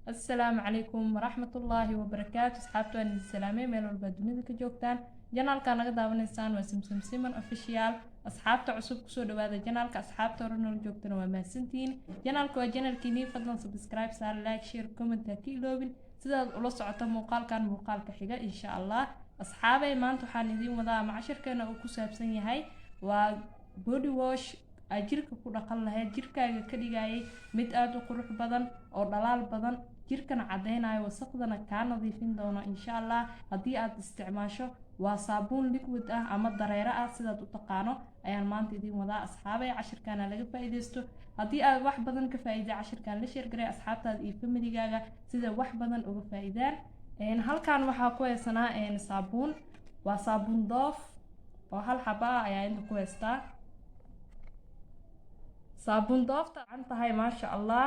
السلام عليكم ورحمة الله وبركاته أصحابتو أنا السلامة ميل والبا دنيدا كجوجتان janaalka naga daawanaysaan waa simsim siman official asxaabta cusub kusoo dhawaada janaalka asxaabta hore noola joogtana waa mahadsantihiin janaalka waa janaalkiinii fadlan subscribe saar like share comment ha ka iloobin sidaad ula socota muuqaalkan muuqaalka xiga insha allah asxaabay maanta waxaan idiin wadaa ama cashirkeena uu ku saabsan yahay waa body wash aad jirka ku dhaqan lahayd jirkaaga ka dhigayay mid aad u qurux badan oo dhalaal badan jirkana cadeynayo wasaqdana kaa nadiifin doono insha allah haddii aad isticmaasho waa saabuun liquid ah ama dareere ah sidaad u taqaano ayaan maanta idiin wadaa asxaabay cashirkaana laga faa'iideysto haddii aad wax badan ka faa'iiday cashirkan la sheer garay asxaabtaada iyo familigaaga sida wax badan uga faa'iidaan halkan waxaa ku haysanaa saabuun waa saabuun doof oo hal xaba ah ayaa inta ku haystaa saabuun doofta aan tahay maasha allah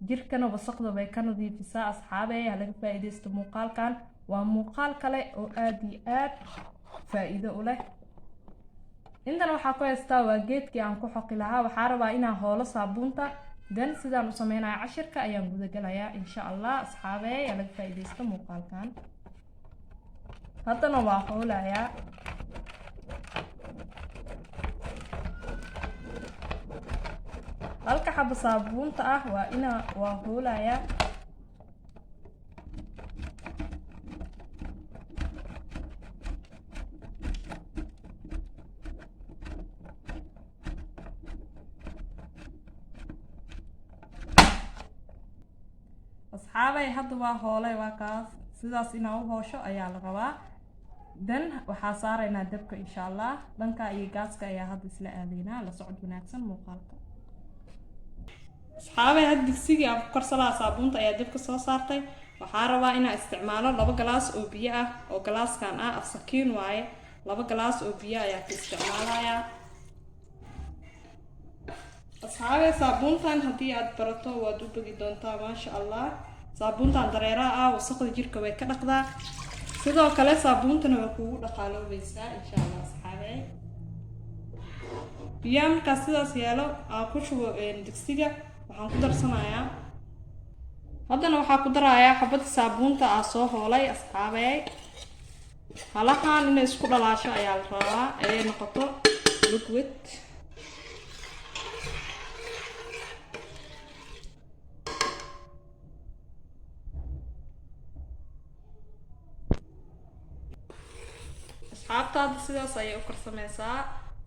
jirkana wasaqda bay ka nadiifisaa asxaabay ha laga faa'iideysto muuqaalkan waa muuqaal kale oo aad iyo aad faa'iido u leh intan waxaa ku haystaa waa geedkii aan ku xoqi lahaa waxaa rabaa inaan hoolo saabuunta dan sidaan u sameynayo cashirka ayaan gudagalayaa insha allah asxaabey ha laga faa'iideysto muuqaalkan haddana waa hoolayaa halka xabo saabuunta ah waa hoolayaa asxaabay hadda waa hoolay waa kaas sidaas inaa u hoosho ayaa la rabaa dan waxaa saaraynaa dabka insha allah dhanka iyo gaaska ayaa hadda isla aadaynaa la socod wanaagsan muuqaalka asxaabay hadda digsigii aan ku karsadaa saabuunta ayaa dabka soo saartay waxaa rabaa inaan isticmaalo 2 galaas oo biyo ah oo galaaskan ah afsakiin waaye 2 galaas oo biyo ayaa ku isticmaalayaa asxaabay saabuuntan haddii aad barato waad u bogi doontaa maasha allah saabuuntan dareeraha ah wasaqda jirka way ka dhaqdaa sidoo kale saabuuntana waa kuugu dhaqaaloobaysaa insha allah asxaabay biyaha markaas sidaas yeelo aan ku shubo digsiga waxaan ku darsanayaa haddana waxaa ku darayaa xabada saabuunta ah soo hoolay asxaabay halahan inay isku dhalaasho ayaa la rabaa ay noqoto liquid asxaabtaada sidaas ayay u karsameysaa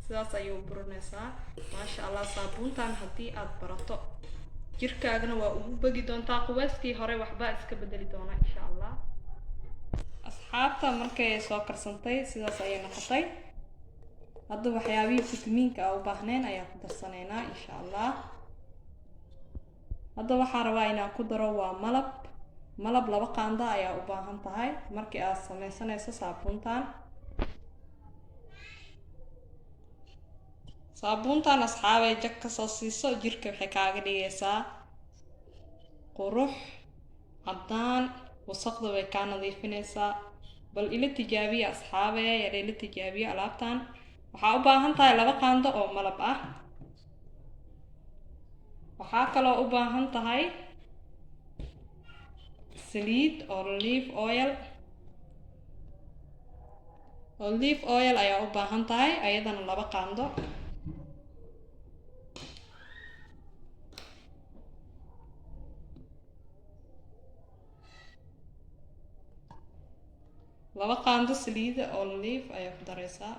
sidaas ayay u burinaysaa maasha allah saabuuntan haddii aad barato jirkaagana waa ugu bogi doontaa quweyskii hore waxbaa iska bedeli doona insha allah asxaabta markay soo karsantay sidaas ayay noqotay hadda waxyaabihii fitamiinka aan u baahnayn ayaan ku darsanaynaa insha allah hadda waxaa rabaa inaan ku daro waa malab 2 qaando ayaa u baahan tahay markii aad sameysanayso saabuuntan saabuuntan asxaabay jag ka soo siiso jirka waxay kaaga dhigaysaa qurux caddaan wasaqda way kaa nadiifinaysaa bal ila tijaabiya asxaabay ila tijaabiya alaabtan waxaa u baahan tahay 2 qaando oo malab ah waxaa kaloo u baahan tahay saliid olive oil ayaa u baahan tahay ayadana 2 qaando laba qaando saliida olive ayaa ku daraysaa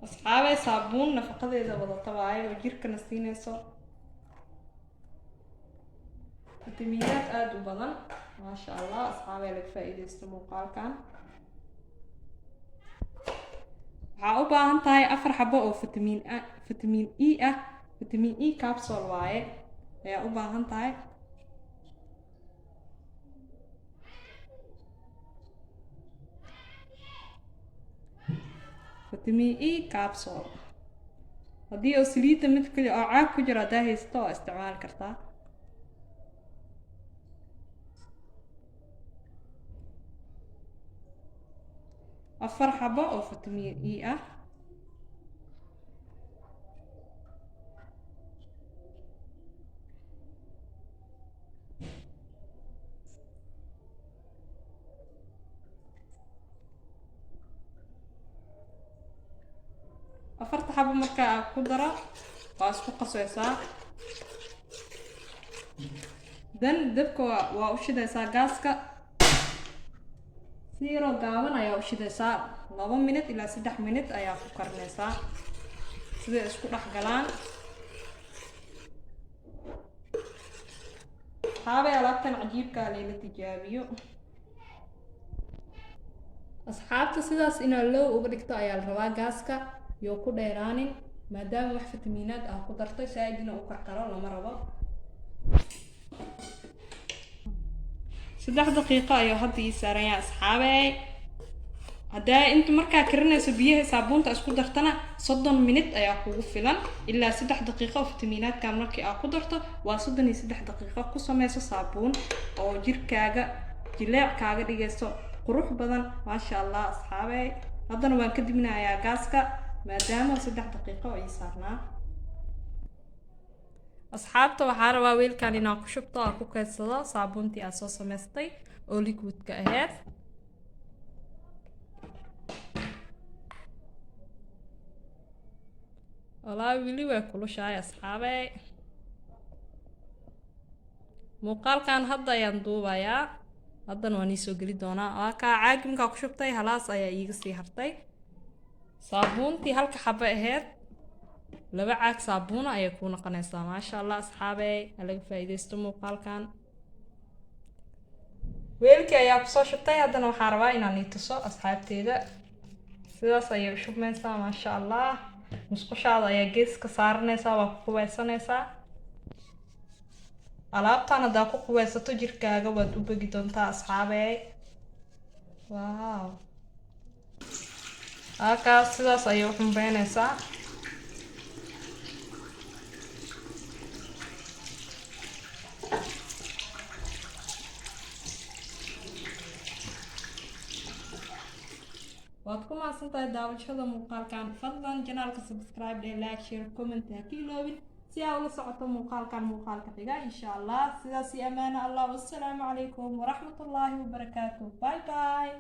asxaabay saabuun nafaqadeeda wadata waaye oo jirkana siinayso fitamiinaad aada u badan maasha allah asxaabay laga faa'iideysto muuqaalkan waxaa u baahan tahay 4 xabo oo fitamiin E ah fitamiin E capsule waaye ayaa u baahan tahay fitamiin E capsule haddii oo saliidda mid kale oo caag ku jira haddaa haysto waa isticmaali kartaa 4 xabo oo fitamiin E ah xabo marka ku daro waa isku qasaysaa dan dabka waa u shidaysaa gaaska si yaroo gaaban ayaa u shidaysaa 2 minute ilaa 3 minute ayaa ku karinaysaa sida isku dhex galaan حابة alaabtan cajiibka leela tijaabiyo asxaabta sidaas in loo uga dhigto ayaa la rabaa gaaska iyo ku dheeraanin maadaama wax fitamiinaad ah ku dartay saayidina u karkaro lama rabo 3 daqiiqo ayaa hadda ii saaran yahay asxaabay hadaa inta markaa karinayso biyaha saabuunta isku dartana 30 minute ayaa kugu filan ilaa 3 daqiiqo fitamiinaadka markii aad ku darto waa 33 daqiiqo ku sameyso saabuun oo jirkaaga jileecaaga dhigayso qurux badan ma sha Allah asxaabay haddana waan ka dibinayaa gaaska maadaama 3 daqiiqo ay saarnaa asxaabta waxaa rabaa weelkan inaan ku shubto oo ku kaydsado saabuuntii aan soo sameystay oo liquidka ahayd والله wili way kulushahay asxaabay muuqaalkan hadda ayaan duubayaa haddana waan soo gali doonaa waa ka caagimka ku shubtay halaas ayaa iiga sii hartay saabuuntii halka xabo ahayd 2 caag saabuuna ayay ku noqonaysaa ma sha Allah asxaabay laga faa'iideysto muuqaalkan weelkii ayaa ku soo shubtay haddana waxaan rabaa inaan ii tuso asxaabteeda sidaas ayay u shubmaysaa ma sha Allah musqushaada ayaa geeska saaranaysaa waa ku qubaysanaysaa alaabtan hadaa ku qubaysato jirkaaga waad u bagi doontaa asxaabay waaw halkaas sidaas ayay u xumbeynaysaa waad ku maasantahay daawashada muuqaalkan fadlan janaalka subscribe dhe like share comment ha ka iloobin si aa ula socoto muuqaalka xiga insha Allah sidaas iyo amaana Allah wassalaamu calaykum waraxmatullaahi wabarakaatuh bye bye